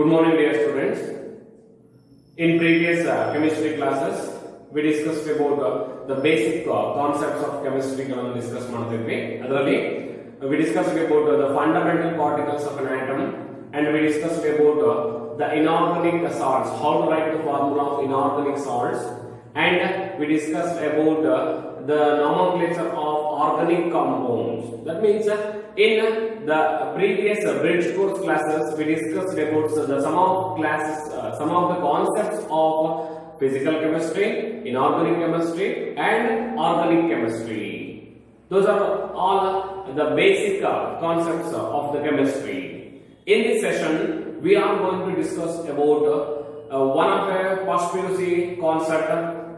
Good morning, dear students. In previous chemistry classes, we discussed about the basic concepts of chemistry. We discussed about the fundamental particles of an atom, and we discussed about the inorganic salts, how to write the formula of inorganic salts, and we discussed about the nomenclature of organic compounds. That means in the previous bridge course classes, we discussed about some of the concepts of physical chemistry, inorganic chemistry, and organic chemistry. Those are all the basic concepts of the chemistry. In this session, we are going to discuss about one of a first PUC concept,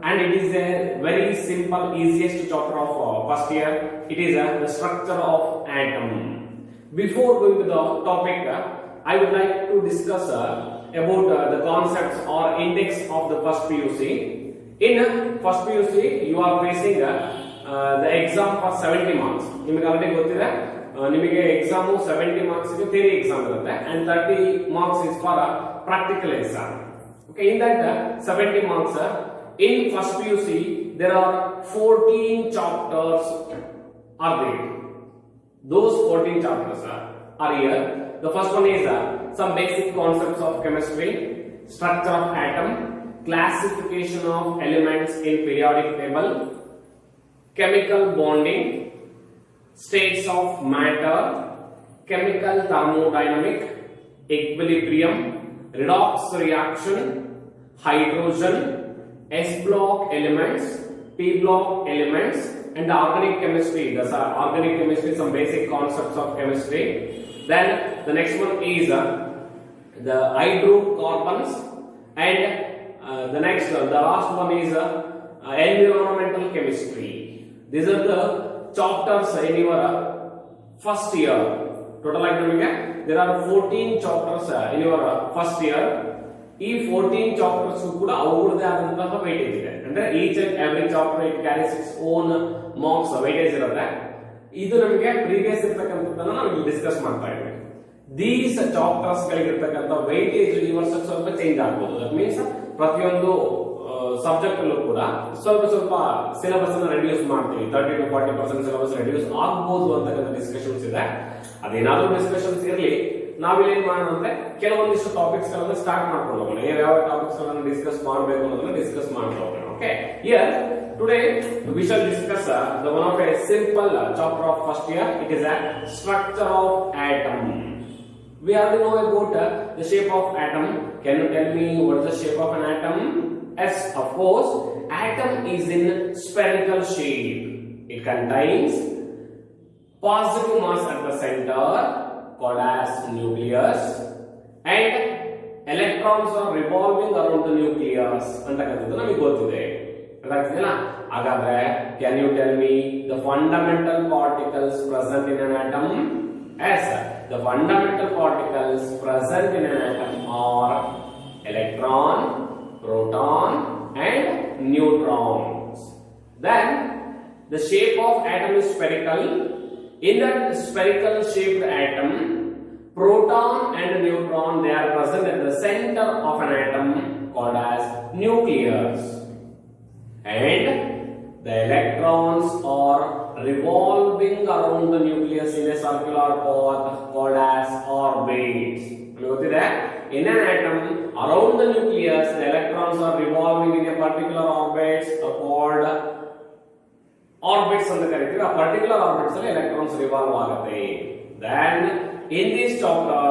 and it is a very simple, easiest chapter of first year. It is the structure of atom. Before going to the topic, I would like to discuss about the concepts or index of the first PUC. In first PUC, you are facing the exam for 70 marks. ನಿಮಗೆ already ಗೊತ್ತಿದೆ, ನಿಮಗೆ exam 70 marks ಗೆ theory exam ಇರುತ್ತೆ and 30 marks is for a practical exam. Okay, in that 70 marks, in first PUC there are 14 chapters are there. Those 14 chapters are here. The first one is some basic concepts of chemistry, structure of atom, classification of elements in periodic table, chemical bonding, states of matter, chemical thermodynamic, equilibrium, redox reaction, hydrogen, S-block elements, P-block elements, and organic chemistry. Those are organic chemistry, some basic concepts of chemistry. Then the next one is the hydrocarbons, and the last one is environmental chemistry. These are the chapters in your first year. Total there are 14 chapters in your first year. ಈ 14 chapters ಕೂಡ ಅವರದೇ ಆದಂತಹ weightage ಇದೆ. ಅಂದ್ರೆ each and every chapter it carries its own marks weightage ಇರುತ್ತೆ. ಇದು ನಮಗೆ previous ಇರತಕ್ಕಂಥದ್ದನ್ನ ನಾವು ಇಲ್ಲಿ ಡಿಸ್ಕಸ್ ಮಾಡ್ತಾ ಇದ್ದೀವಿ. ದೀಸ್ ಚಾಪ್ಟರ್ಸ್ ಗಳಿಗಿರ್ತಕ್ಕಂಥ ವೇಟೇಜ್ ಈ ವರ್ಷ ಸ್ವಲ್ಪ ಚೇಂಜ್ ಆಗಬಹುದು. ದಟ್ ಮೀನ್ಸ್ ಪ್ರತಿಯೊಂದು ಸಬ್ಜೆಕ್ಟ್ ಅಲ್ಲೂ ಕೂಡ ಸ್ವಲ್ಪ ಸಿಲೆಬಸ್ ಅನ್ನು ರೆಡ್ಯೂಸ್ ಮಾಡ್ತೀವಿ. 30 to 40% ಸಿಲೆಬಸ್ ರೆಡ್ಯೂಸ್ ಆಗಬಹುದು ಅಂತಕ್ಕಂಥ ಡಿಸ್ಕಷನ್ಸ್ ಇದೆ. ಅದೇನಾದ್ರೂ ಡಿಸ್ಕಷನ್ಸ್ ಇರಲಿ, ನಾವಿಲ್ಲೇನ್ ಮಾಡೋಣ ಅಂದ್ರೆ ಕೆಲವೊಂದಿಷ್ಟು ಟಾಪಿಕ್ಸ್ ಗಳನ್ನ ಸ್ಟಾರ್ಟ್ ಮಾಡ್ಕೊಂಡು ಹೋಗೋಣ. ಯಾವ ಟಾಪಿಕ್ಸ್ ಗಳನ್ನ ಡಿಸ್ಕಸ್ ಮಾಡಬೇಕು ಅನ್ನೋದನ್ನ ಡಿಸ್ಕಸ್ ಮಾಡ್ತಾ ಹೋಗೋಣ. Okay, here today we shall discuss the one of A simple chapter of first year. It is a structure of atom. We already know about the shape of atom. Can you tell me what is the shape of an atom? Yes, of course. Atom is in spherical shape. It contains positive mass at the center, called as nucleus, and electrons are revolving around the nucleus ಅಂತಕ್ಕಂಥದ್ದು ನಮಗೆ ಗೊತ್ತಿದೆ. ಅರ್ಥಾಗ್ತಿದೆಯಲ್ಲ? ಹಾಗಾದ್ರೆ can you tell me the fundamental particles present in an atom? Yes, the fundamental particles present in an atom are electron, proton, and neutrons. Then the shape of atom is spherical. In that spherical shaped atom, proton and neutron, they are present at the center of an atom called as nucleus, and the electrons are revolving around the nucleus in a circular path called as orbits. In an atom, around the nucleus, the electrons are revolving in a particular orbits called orbits ಅಂತ ಕರೀತೀವಿ. ಆ particular orbits ಅಲ್ಲಿ electrons revolve ಆಗುತ್ತೆ. Then in this chapter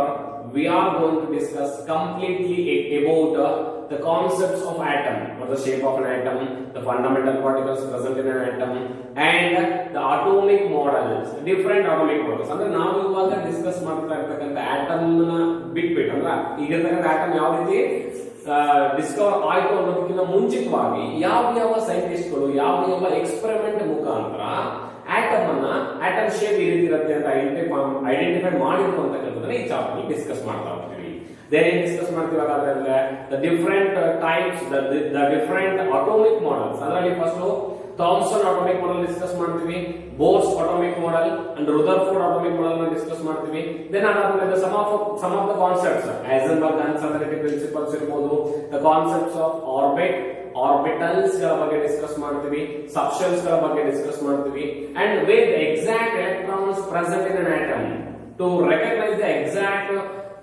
we are going to discuss completely about the concepts of atom, or the shape of an atom, the fundamental particles present in an atom, and the atomic models, different atomic models. ಅಂದ್ರೆ ನಾವು ಇವಾಗ discuss ಮಾಡ್ತಾ ಇರ್ತಕ್ಕಂಥ atom ನ ಬಿಟ್ಬಿಟ್ಟು, ಅಂದ್ರೆ ಈಗ ಇರ್ತಕ್ಕಂಥ ಆಟಮ್ ಯಾವ ರೀತಿ ಡಿಸ್ಕವರ್ ಆಯ್ತು ಅನ್ನೋದಕ್ಕಿಂತ ಮುಂಚಿತವಾಗಿ ಯಾವ ಸೈಂಟಿಸ್ಟ್ಗಳು ಯಾವ ಎಕ್ಸ್ಪೆರಿಮೆಂಟ್ ಮುಖಾಂತರ ಆಟಮ್ ಶೇಪ್ ಈ ರೀತಿ ಇರುತ್ತೆ ಅಂತ ಐಡೆಂಟಿಫೈ ಮಾಡಿರುವಂತಕ್ಕಂಥದ್ದನ್ನ ಈ ಚಾಪ್ಟರ್ ಡಿಸ್ಕಸ್ ಮಾಡ್ತಾ ಹೋಗ್ತೀವಿ. ಏನ್ ಡಿಸ್ಕಸ್ ಮಾಡ್ತೀವಿ ಹಾಗಾದ್ರೆ the different types, the different atomic models. ಅದರಲ್ಲಿ first Thomson atomic model discuss ಮಾಡ್ತೀವಿ, Bohr's atomic model and Rutherford atomic model ನ ಡಿಸ್ಕಸ್ ಮಾಡ್ತೀವಿ. ದೆನ್ ಅದಾದ್ಮೇಲೆ some of the concepts Heisenberg uncertainty principles ಇರಬಹುದು, ದ ಕಾನ್ಸೆಪ್ಟ್ಸ್ ಆಫ್ ಆರ್ಬಿಟಲ್ಸ್ ಗಳ ಬಗ್ಗೆ discuss ಮಾಡ್ತೀವಿ, subshells ಗಳ ಬಗ್ಗೆ ಡಿಸ್ಕಸ್ ಮಾಡ್ತೀವಿ, and with exact electrons present in an atom to recognise the exact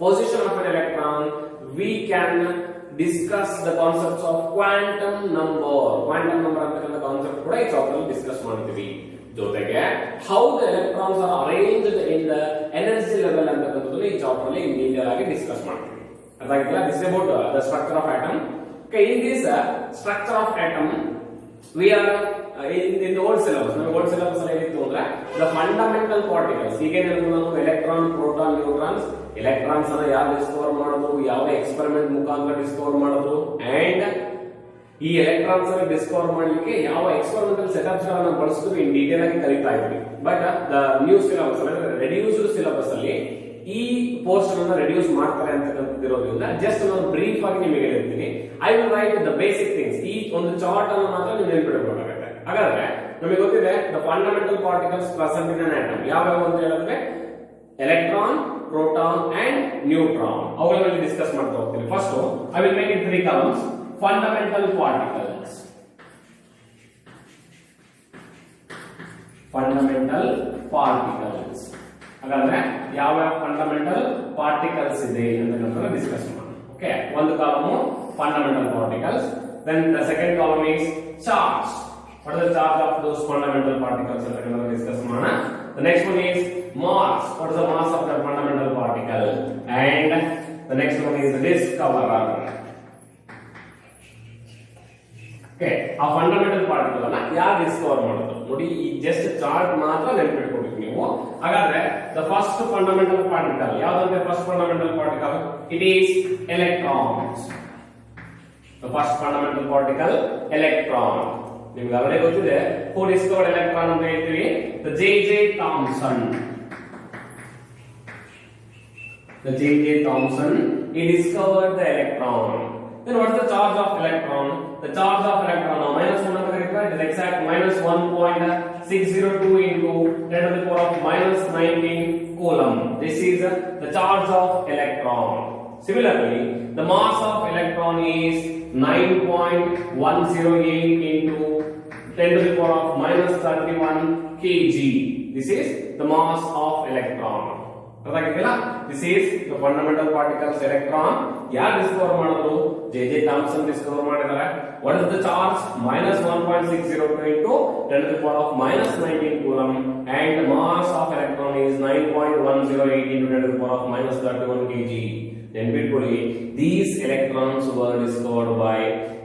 position of an electron, we can discuss the concepts of quantum number ಅಂತಕ್ಕಂಥ concept ಕೂಡ ಈ chapter ಅಲ್ಲಿ ಡಿಸ್ಕಸ್ ಮಾಡ್ತೀವಿ. ಜೊತೆಗೆ how the electrons are arranged in the energy level ಅಂತಕ್ಕಂಥದ್ದು ಈ chapter ಅಲ್ಲಿ detail ಆಗಿ ಡಿಸ್ಕಸ್ ಮಾಡ್ತೀವಿ. ಅರ್ಥ ಆಗಿಲ್ಲ? This is about the structure of atom. Okay, in this structure of atom we are in the old syllabus. ನಮ್ಮ old syllabus ಅಲ್ಲಿ ಏನಿತ್ತು ಅಂದ್ರೆ the fundamental particles. ಈಗ ಏನಿದೆ ನಾವು electron, proton, neutrons. ಎಲೆಕ್ಟ್ರಾನ್ಸ್ ಅನ್ನ ಯಾರು ಡಿಸ್ಕವರ್ ಮಾಡೋದು, ಯಾವ ಎಕ್ಸ್ಪೆರಿಮೆಂಟ್ ಮುಖಾಂತರ ಡಿಸ್ಕವರ್ ಮಾಡೋದು, ಅಂಡ್ ಈ ಎಲೆಕ್ಟ್ರಾನ್ಸ್ ಅನ್ನು ಡಿಸ್ಕವರ್ ಮಾಡಲಿಕ್ಕೆ ಯಾವ ಎಕ್ಸ್ಪೆರಿಮೆಂಟಲ್ ಸೆಟಪ್ಸ್ ಗಳನ್ನ ಬಳಸಿದ್ರು ಇನ್ ಡೀಟೇಲ್ ಆಗಿ ಕಲಿತಾ ಇದ್ವಿ. ಬಟ್ ದ ನ್ಯೂ ಸಿಲೆಬಸ್ ಅಂದ್ರೆ ರೆಡ್ಯೂಸ್ಡ್ ಸಿಲೆಬಸ್ ಅಲ್ಲಿ ಈ ಪೋರ್ಷನ್ ಅನ್ನ ರೆಡ್ಯೂಸ್ ಮಾಡ್ತಾರೆ ಅಂತಕ್ಕಂಥದ್ದಿರೋದ್ರಿಂದ ಜಸ್ಟ್ ನಾನು ಬ್ರೀಫ್ ಆಗಿ ನಿಮಗೆ ಹೇಳ್ತೀನಿ. I will write the basic things. ಈ ಒಂದು ಚಾರ್ಟ್ ಅನ್ನು ಮಾತ್ರ ನೀವು ನೆನಪಿಡಬೇಕಾಗುತ್ತೆ. ಹಾಗಾದ್ರೆ ನಮಗೆ ಗೊತ್ತಿದೆ the fundamental particles present in an atom ಯಾವ್ಯಾವ ಅಂತ ಹೇಳಿದ್ರೆ ಎಲೆಕ್ಟ್ರಾನ್, proton and neutron. ಅವುಗಳನ್ನು ಡಿಸ್ಕಸ್ ಮಾಡ್ತಾ ಹೋಗ್ತೀನಿ. First I will make it 3 columns. Fundamental particles, ಹಾಗಾದ್ರೆ ಯಾವ ಫಂಡಮೆಂಟಲ್ ಪಾರ್ಟಿಕಲ್ಸ್ ಇದೆ ಅಂತ ಡಿಸ್ಕಸ್ ಮಾಡೋಣ. ಓಕೆ, ಒಂದು column fundamental particles. Then the second column is charge. What is the charge of those fundamental particles ಅಂತ ಡಿಸ್ಕಸ್ ಮಾಡೋಣ. The next one is mass. What is the mass of the fundamental particle? And the next one is the discoverer. Okay, a fundamental particle ಅನ್ನ ಯಾರು Discover ಮಾಡೋದು ನೋಡಿ. ಈ just chart ಮಾತ್ರ ನೆನಪಿಟ್ಕೊಬೇಕು ನೀವು. ಹಾಗಾದ್ರೆ the first fundamental particle ಯಾವ್ದಂದ್ರೆ first fundamental particle it is electrons. The first fundamental particle electron. ನಿಮಗೆ already ಗೊತ್ತಿದೆ ಹೂ ಡಿಸ್ಕವರ್ಡ್ ಎಲೆಕ್ಟ್ರಾನ್ ಅಂತ ಹೇಳ್ತೀವಿ. The J.J. Thomson. He discovered the electron. Then what is the charge of electron? The charge of electron now minus 1 ಅಂತ ಕರೀತಾರೆ. It is exact minus 1.602 into 10 to the power of minus 19 coulomb. This is the charge of electron. Similarly, the mass of electron is 9.108 into 10 to the power of minus 31 kg. This is the mass of electron. This is the fundamental particles electron. ಯಾರು Discover ಮಾಡಿದ್ರು? J.J. Thomson Discover ಮಾಡಿದ್ದಾರೆ. What is the charge? minus 1.602 into 10 to the power of minus 19 coulomb, and the mass of electron is 9.108 into 10 to the power of minus 31 kg. These electrons were discovered by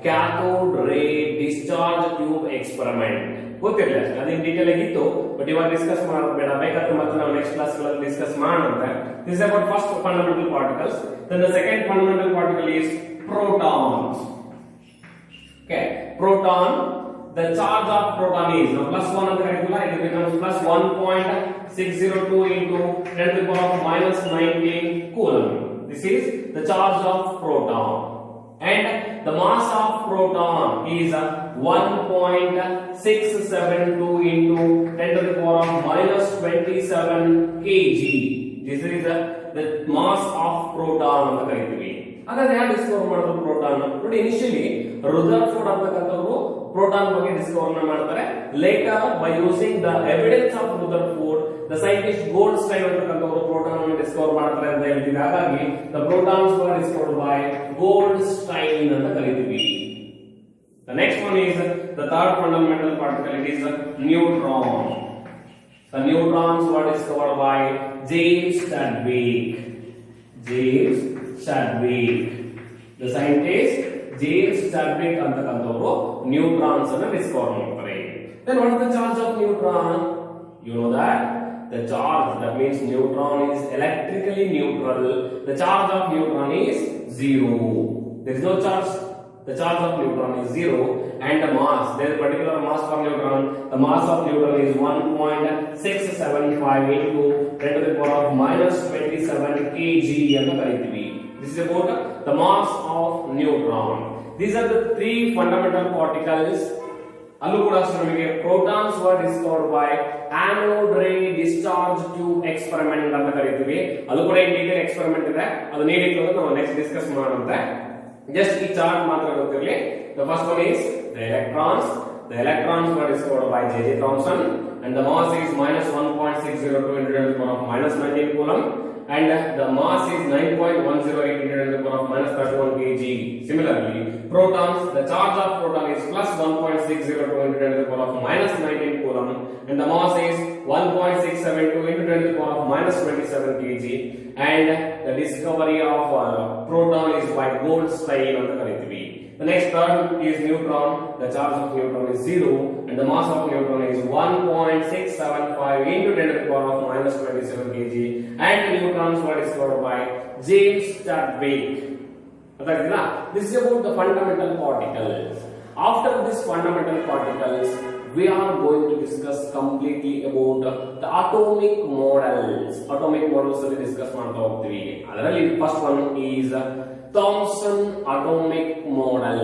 cathode ray discharge tube experiment. ಗೊತ್ತಿರಲಿಲ್ಲ, ಅದೇನು detail ಆಗಿತ್ತು, but ಇವಾಗ discuss ಮಾಡಬೇಡ, ಬೇಕಾದ್ರೆ ಮತ್ತೆ ನಾವು next class ಗಳಲ್ಲಿ discuss ಮಾಡೋಣ. This is about first fundamental particles. Then the second fundamental particle is protons. Okay, proton. The charge of proton is now plus 1 ಅಂತ ಕರೀತೀವಲ್ಲ, it becomes plus 1.602 into 10 to the power of minus 19 coulomb. This is the charge of proton, and the mass of proton is 1.672 into 10 to the power of minus 27 kg. This is the mass of proton ಅಂತ ಕರೀತೀವಿ. ಹಾಗಾದ್ರೆ ಯಾರು Discover ಮಾಡಿದ್ರು proton ನೋಡಿ? Initially Rutherford ಅಂತಕ್ಕಂಥವ್ರು proton ಬಗ್ಗೆ discover ಮಾಡ್ತಾರೆ. Later by using the evidence of Rutherford the scientist Goldstein ಅಂತಕ್ಕಂಥವ್ರು ಪ್ರೋಟಾನ್ ಅನ್ನು ಡಿಸ್ಕವರ್ ಮಾಡ್ತಾರೆ ಅಂತ ಹೇಳ್ತೀವಿ. ಹಾಗಾಗಿ the protons were discovered by Goldstein ಅಂತ ಕರೀತೀವಿ. The next one is the third fundamental particle. It is a neutron. The neutrons were discovered by James Chadwick. The scientist James Chadwick ಅಂತಕ್ಕಂಥವರು neutrons ಅನ್ನು discover ಮಾಡ್ತಾರೆ. Then what is the charge of neutron? You know that the charge, that means neutron is electrically neutral. The charge of neutron is 0. There is no charge. The charge of neutron is 0, and the mass, there is particular mass for neutron. The mass of neutron is 1.675 into 10 to the power of minus 27 kg ಅಂತ ಕರೀತೀವಿ. This is about the mass of neutron. These are the three fundamental particles ಅಲ್ಲೂ ಕೂಡ ಅಷ್ಟೇ ನಮಗೆ protons were discovered by anode ರೇ discharge tube experiment ಅಂತ ಕರೀತೀವಿ. ಅದು ಕೂಡ ಇನ್ ಡೀಟೇಲ್ ಎಕ್ಸ್ಪೆರಿಮೆಂಟ್ ಇದೆ, ಅದು ನೀಡಿತ್ತು ನಾವು ನೆಕ್ಸ್ಟ್ ಡಿಸ್ಕಸ್ ಮಾಡೋಣಂತೆ. ಜಸ್ಟ್ ಈ ಚಾರ್ಟ್ ಮಾತ್ರ ಗೊತ್ತಿರಲಿ. The first one is the electrons. The electrons were discovered by J.J. Thomson and the mass is minus 1.602 into 10 to the power of minus 19 coulomb and the mass is 9.108 into 10 to the power of minus 31 kg. Similarly, protons, the charge of proton is plus 1.602 into 10 to the power of minus 19 coulomb and the mass is 1.672 into 10 to the power of minus 27 kg and the discovery of proton is by Goldstein anta karithivi. The next term is neutron. The charge of neutron is 0 and the mass of neutron is 1.675 into 10 to the power of minus 27 kg and neutrons were discovered by James Chadwick. This is about the fundamental particles. After these fundamental particles, we are going to discuss completely about the atomic models. Atomic models we discuss ಮಾಡ್ತಾ ಹೋಗ್ತೀವಿ. ಅದರಲ್ಲಿ first one is Thomson atomic model.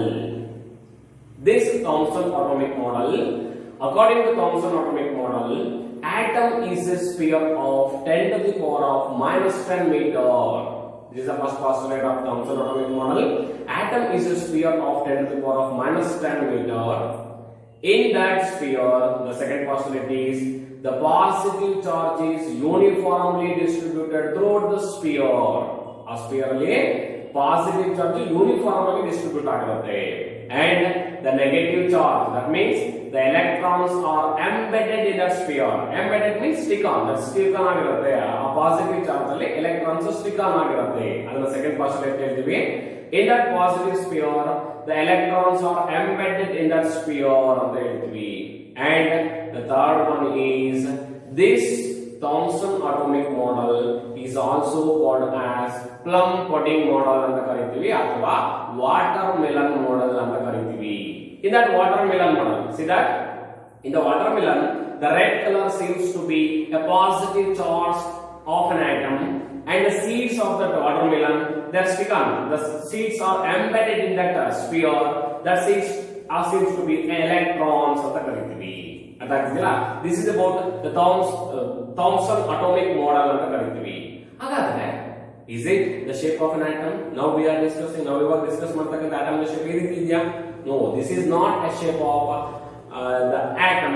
This Thomson atomic model, according to Thomson atomic model, atom is a sphere of 10 to the power of minus 10 meter. This is the first postulate of Thomson atomic model. Atom is a sphere of 10 to the power of minus 10 meter. In that sphere, the second postulate is the positive charge is uniformly distributed throughout the sphere. A sphere positive charge uniformly distribute ಆಗಿರುತ್ತೆ and the negative charge, that means the electrons are embedded in that sphere. Embedded means stick on, that stick on ಆಗಿರುತ್ತೆ. ಆ positive charge ಅಲ್ಲಿ electrons stick on ಆಗಿರುತ್ತೆ. ಅದನ್ನ second postulate ಹೇಳ್ತೀವಿ. In that positive sphere, the electrons are embedded in that sphere ಅಂತ ಹೇಳ್ತೀವಿ. And the third one is this Thomson atomic model is also called as plum pudding model anta karithivi athwa watermelon model anta karithivi. In that watermelon model, see that in the watermelon the red color seems to be a positive charge of an atom and the seeds of that watermelon, they are stick on, the seeds are embedded in that sphere, that seeds seems to be electrons anta karithivi. This is about the Thomson atomic model anta karithivi. ಹಾಗಾದ್ರೆ is it the shape of an atom? Now we are discussing, now we were discuss ಮಾಡ್ತಕ್ಕಂಥ atom ನ shape ಈ ರೀತಿ ಇದೆಯಾ? No, this is not a shape of the atom.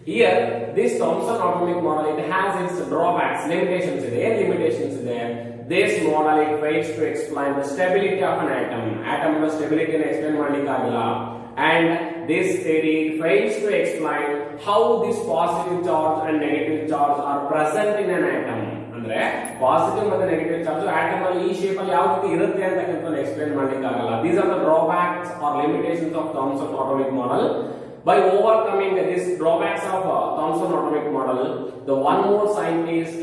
Here this Thomson atomic model, it has its drawbacks, limitations ಇದೆ. ಏನು limitations ಇದೆ? This model it fails to explain the stability of an atom. Atom ನ stability ನ explain ಮಾಡ್ಲಿಕ್ಕೆ ಆಗಿಲ್ಲ. And this theory fails to explain how this positive charge and negative charge are present in an atom. ಅಂದ್ರೆ positive ಮತ್ತೆ negative charge atom ಅಲ್ಲಿ ಈ shape ಅಲ್ಲಿ ಯಾವ ರೀತಿ ಇರುತ್ತೆ ಅಂತ ಎಕ್ಸ್ಪ್ಲೇನ್ ಮಾಡ್ಲಿಕ್ಕೆ ಆಗಲ್ಲ. These are the drawbacks or limitations of Thomson atomic model. By overcoming these drawbacks of Thomson atomic model, the one more scientist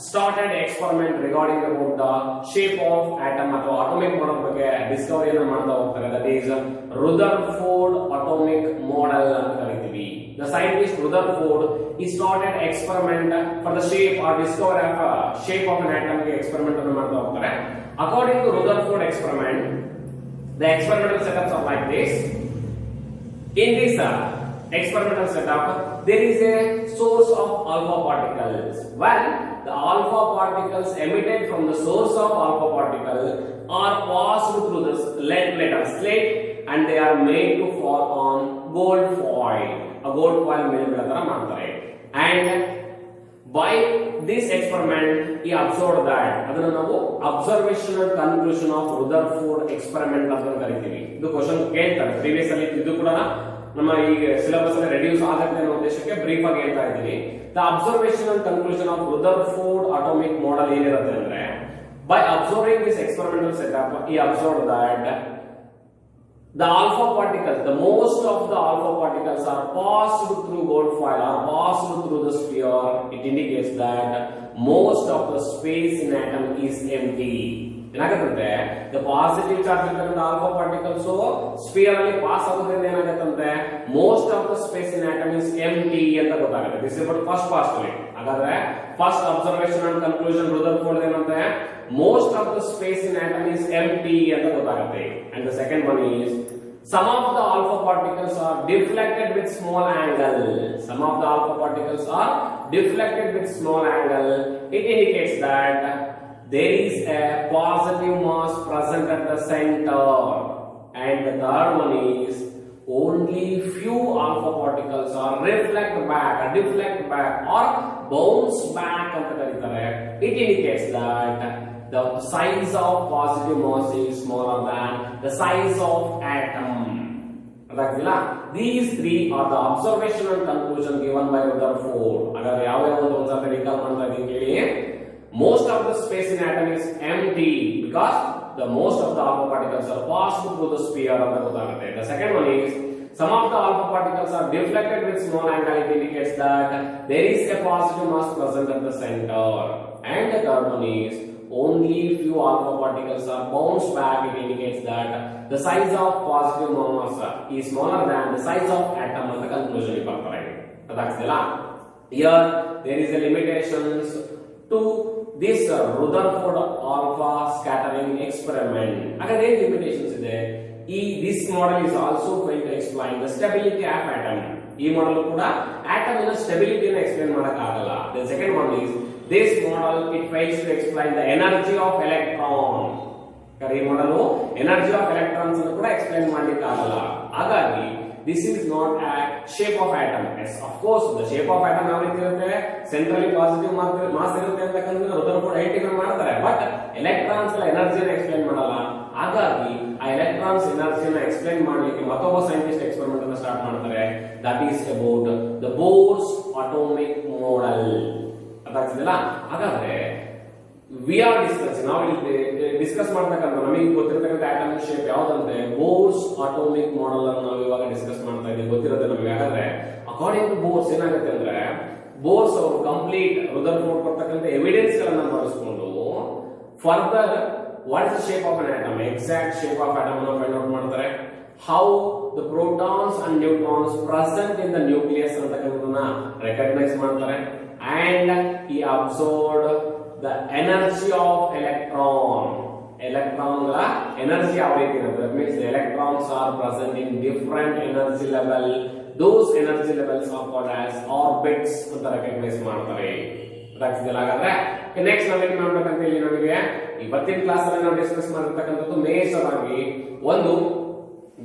started experiment regarding about the shape of atom ಅಥವಾ atomic model ಬಗ್ಗೆ Discovery ಅನ್ನು ಮಾಡ್ತಾ ಹೋಗ್ತಾರೆ. That is Rutherford atomic model ಅಂತ ಕರೀತೀವಿ. The scientist Rutherford, he started experiment for the shape or discovery of shape of an atom ಗೆ experiment ಅನ್ನು ಮಾಡ್ತಾ ಹೋಗ್ತಾರೆ. According to Rutherford experiment, the experimental setups are like this. In this experimental setup, there is a source of alpha particles. When the alpha particles emitted from the source of alpha particle are passed through the slate and they are made to fall on gold foil. A gold foil ಮೇಲೆ ಮಾಡ್ತಾರೆ. And by this experiment, he observed that ಅದನ್ನ ನಾವು observational conclusion of Rutherford experiment ಅಂತ ಕರೀತೀವಿ. ಇದು question ಕೇಳ್ತಾರೆ previous ಅಲ್ಲಿ, ಇದು ಕೂಡ ನಮ್ಮ ಈಗ ಸಿಲೆಬಸ್ ಅಲ್ಲಿ ರೆಡ್ಯೂಸ್ ಆಗುತ್ತೆ ಅನ್ನೋ ಉದ್ದೇಶಕ್ಕೆ ಬ್ರೀಫ್ ಆಗಿ ಹೇಳ್ತಾ ಇದ್ದೀನಿ. The observational conclusion of Rutherford atomic model ಏನಿರುತ್ತೆ ಅಂದ್ರೆ, by observing this experimental setup, he observed that the alpha particles, the most of the alpha particles are passed through gold foil, are passed through the sphere. It indicates that most of the space in atom is empty. ಏನಾಗುತ್ತೆ, the positive charge ಇರ್ತಕ್ಕಂಥ alpha particles sphere ಅಲ್ಲಿ pass ಆಗೋದ್ರಿಂದ ಏನಾಗುತ್ತೆ, most of the space in atom is empty ಅಂತ ಗೊತ್ತಾಗುತ್ತೆ. This is about first postulate. ಹಾಗಾದ್ರೆ first observation and conclusion Rutherford ಏನಂತೆ, most of the space in atom is empty ಅಂತ ಗೊತ್ತಾಗುತ್ತೆ. And the second one is Some of the alpha particles are deflected with small angle. Some of the alpha particles are deflected with small angle. It indicates that there is a positive mass present at the center. And the third one is only few alpha particles are deflect back or bounce back ಅಂತ ಕರೀತಾರೆ. It indicates that the size of positive mass is smaller than the size of atom. These three are the observational conclusion given by Rutherford. ಅಗರ್ ಯಾವ ಒಂದು ಒಂದ್ಸಲ recall ಮಾಡ್ತಾ ಇದೀನಿ ಕೇಳಿ. Most of the space in atom is empty because the most of the alpha particles are passed through the sphere ಅಂತ ಗೊತ್ತಾಗುತ್ತೆ. The second one is some of the alpha particles are deflected with small angle. It indicates that there is a positive mass present at the center. And the third one is only few alpha particles are bounced back. It indicates that the size of positive mass is smaller than the size of atom ಅಂತ conclusion ಬರ್ತಾರೆ. ಅದಾಗ್ತಿಲ್ಲ. Here there is a limitations to this Rutherford alpha scattering experiment. Again, there limitations ಇದೆ. This model is also going to explain the stability of atom. ಈ model ಕೂಡ atom ನ stability ನ explain ಮಾಡಕ ಆಗಲ್ಲ. The second one is this model it fails to explain the energy of electron. ಈ model energy of electrons ಅನ್ನು ಕೂಡ explain ಮಾಡಲಿಕ್ಕೆ ಆಗಲ್ಲ. ಹಾಗಾಗಿ this is not a shape of atom. Yes, of course, the shape of atom ಯಾವ ರೀತಿ ಇರುತ್ತೆ, centrally positive mass ಇರುತ್ತೆ ಅಂತಕ್ಕಂಥ Rutherford ಐಡೆಂಟಿಫೈ ಮಾಡ್ತಾರೆ. ಬಟ್ ಎಲೆಕ್ಟ್ರಾನ್ಸ್ ಗಳ ಎನರ್ಜಿನ ಎಕ್ಸ್ಪ್ಲೈನ್ ಮಾಡಲ್ಲ. ಹಾಗಾಗಿ ಆ ಎಲೆಕ್ಟ್ರಾನ್ಸ್ ಎನರ್ಜಿನ ಎಕ್ಸ್ಪ್ಲೈನ್ ಮಾಡಲಿಕ್ಕೆ ಮತ್ತೊಬ್ಬ ಸೈಂಟಿಸ್ಟ್ ಎಕ್ಸ್ಪೆರಿಮೆಂಟ್ ಅನ್ನು ಸ್ಟಾರ್ಟ್ ಮಾಡ್ತಾರೆ. That is about the Bohr's atomic model. ಅದಾಗ್ತಿದೆಯಲ್ಲ. ಹಾಗಾದ್ರೆ ವಿ ಆರ್ ಡಿಸ್ಕಸಿಂಗ್, ನಾವು ಡಿಸ್ಕಸ್ ಮಾಡ್ತಕ್ಕಂಥ ನಮಗೆ ಗೊತ್ತಿರತಕ್ಕಂಥ ಆಟಮ್ ಶೇಪ್ ಯಾವ್ದಂದ್ರೆ ಬೋರ್ಸ್ ಅಟೋಮಿಕ್ ಮಾಡೆಲ್ ಅನ್ನು ನಾವು ಇವಾಗ ಡಿಸ್ಕಸ್ ಮಾಡ್ತಾ ಇದ್ದೀವಿ. ಗೊತ್ತಿರುತ್ತೆ ನಮಗೆ. ಹಾಗಾದ್ರೆ ಅಕಾರ್ಡಿಂಗ್ ಟು ಬೋರ್ಸ್ ಏನಾಗುತ್ತೆ ಅಂದ್ರೆ ಬೋರ್ಸ್ ಅವರು ಕಂಪ್ಲೀಟ್ ರುದರ್ಫೋರ್ಡ್ ಕೊಡ್ತಕ್ಕಂಥ ಎವಿಡೆನ್ಸ್ ಗಳನ್ನ ಬಳಸಿಕೊಂಡು further what is the shape of an atom, exact shape of atom ಅನ್ನು ಫೈಂಡ್ ಔಟ್ ಮಾಡ್ತಾರೆ. How the protons and neutrons present in the nucleus ಅಂತಕ್ಕಂಥದನ್ನ ರೆಕಗ್ನೈಸ್ ಮಾಡ್ತಾರೆ. ಅಂಡ್ ಈ observed the energy of electron. Electron la energy ಯಾವ ರೀತಿ ಇರುತ್ತೆ, that means the electrons are present in different energy level. Those energy levels are called as orbits ಅಂತ recognize ಮಾಡ್ತಾರೆ. ಗೊತ್ತಾಗ್ತಿದೆಯಲ್ಲ? ಹಾಗಾದ್ರೆ next ನಾವೇನು ಮಾಡ್ಬೇಕಂತ ಹೇಳಿ ನಮಗೆ ಇವತ್ತಿನ ಕ್ಲಾಸ್ ಅಲ್ಲಿ ನಾವು ಡಿಸ್ಕಸ್ ಮಾಡಿರ್ತಕ್ಕಂಥದ್ದು ಮೇಜರ್ ಆಗಿ ಒಂದು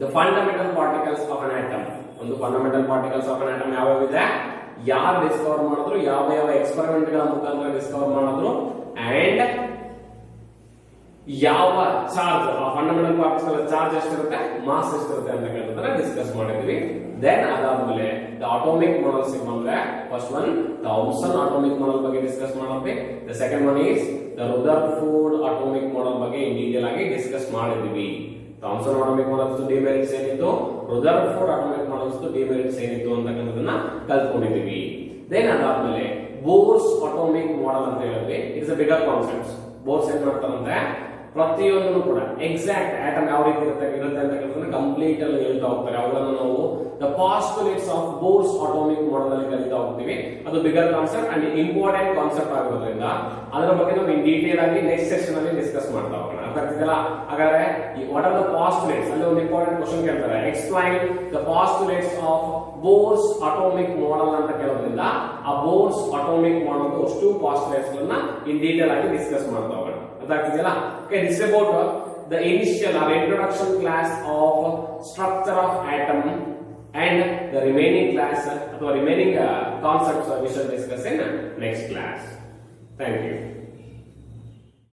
the fundamental particles of an atom. ಒಂದು fundamental particles of an atom ಯಾವ್ಯಾವ ಇದೆ, ಯಾರು ಡಿಸ್ಕವರ್ ಮಾಡಿದ್ರು, ಯಾವ ಯಾವ ಎಕ್ಸ್ಪೆರಿಮೆಂಟ್ ಗಳ ಮುಖಾಂತರ ಡಿಸ್ಕವರ್ ಮಾಡಿದ್ರು, ಅಂಡ್ ಯಾವ ಚಾರ್ಜ್ ಫಂಡಮೆಂಟಲ್ ಪಾರ್ಟಿಕಲ್ ಚಾರ್ಜ್ ಎಷ್ಟಿರುತ್ತೆ, ಮಾಸ್ ಎಷ್ಟಿರುತ್ತೆ ಅಂತಕ್ಕಂಥದ್ದನ್ನ ಡಿಸ್ಕಸ್ ಮಾಡಿದ್ವಿ. ದೆನ್ ಅದಾದ್ಮೇಲೆ ದ ಅಟೋಮಿಕ್ ಮಾಡೆಲ್ಸ್ ಬಂದ್ರೆ first one Thomson atomic model ಬಗ್ಗೆ ಡಿಸ್ಕಸ್ ಮಾಡಿದ್ವಿ. The second one is the Rutherford atomic model ಬಗ್ಗೆ ಇನ್ ಡೀಟೇಲ್ ಆಗಿ ಡಿಸ್ಕಸ್ ಮಾಡಿದ್ವಿ. ಥಾಮ್ಸನ್ ಅಟೋಮಿಕ್ ಮಾಡೆಲ್ಸ್ ಡಿಮೆರಿಟ್ಸ್ ಏನಿತ್ತು, ರುದರ್ಫೋರ್ಡ್ ಅಟೋಮಿಕ್ ಮಾಡೆಲ್ಸ್ ಡಿಮೆರಿಟ್ಸ್ ಏನಿತ್ತು ಅಂತಕ್ಕಂಥದನ್ನ ಕಲ್ತ್ಕೊಂಡಿದ್ದೀವಿ. ದೆನ್ ಅದಾದ್ಮೇಲೆ ಬೋರ್ಸ್ ಅಟೋಮಿಕ್ ಮಾಡೆಲ್ ಅಂತ ಹೇಳಿದ್ವಿ. It's a bigger concepts. Bohr's ಏನ್ ಮಾಡ್ತಾರಂದ್ರೆ ಪ್ರತಿಯೊಂದನ್ನು ಕೂಡ ಎಕ್ಸಾಕ್ಟ್ ಆಟಮ್ ಯಾವ ರೀತಿ ಇರುತ್ತೆ ಅಂತಕ್ಕಂಥದ್ದನ್ನ ಕಂಪ್ಲೀಟ್ ಅಲ್ಲಿ ಹೇಳ್ತಾ ಹೋಗ್ತಾರೆ. ಅವುಗಳನ್ನು ನಾವು the postulates of Bohr's atomic model ಅಲ್ಲಿ ಕಲಿತಾ ಹೋಗ್ತೀವಿ. ಅದು bigger concept and important concept ಆಗಿರೋದ್ರಿಂದ ಅದರ ಬಗ್ಗೆ ನಾವು ಇನ್ ಡೀಟೇಲ್ ಆಗಿ ನೆಕ್ಸ್ಟ್ ಸೆಕ್ಷನ್ ಅಲ್ಲಿ ಡಿಸ್ಕಸ್ ಮಾಡ್ತಾ ಹೋಗೋಣ. ಅರ್ಥ ಆಗ್ತಿದೆಯಲ್ಲ? ಹಾಗಾದ್ರೆ ವಾಟ್ ಆರ್ ದ ಪಾಸ್ಟುಲೇಟ್ಸ್ ಅಲ್ಲಿ ಒಂದು ಇಂಪಾರ್ಟೆಂಟ್ ಕ್ವಶನ್ ಕೇಳ್ತಾರೆ. Explain the postulates of Bohr's atomic model ಅಂತ ಕೇಳೋದ್ರಿಂದ ಆ ಬೋರ್ಸ್ ಅಟೋಮಿಕ್ ಮಾಡೆಲ್ ಅಷ್ಟು ಪಾಸ್ಟುಲೇಟ್ಸ್ ಗಳನ್ನ ಇನ್ ಡೀಟೇಲ್ ಆಗಿ ಡಿಸ್ಕಸ್ ಮಾಡ್ತಾ ಹೋಗೋಣ. ಅದಾಗ್ತಿದೆಯಲ್ಲ? Okay, this is about the initial or introduction class of structure of atom, and the remaining class or remaining concepts we shall discuss in next class. Thank you.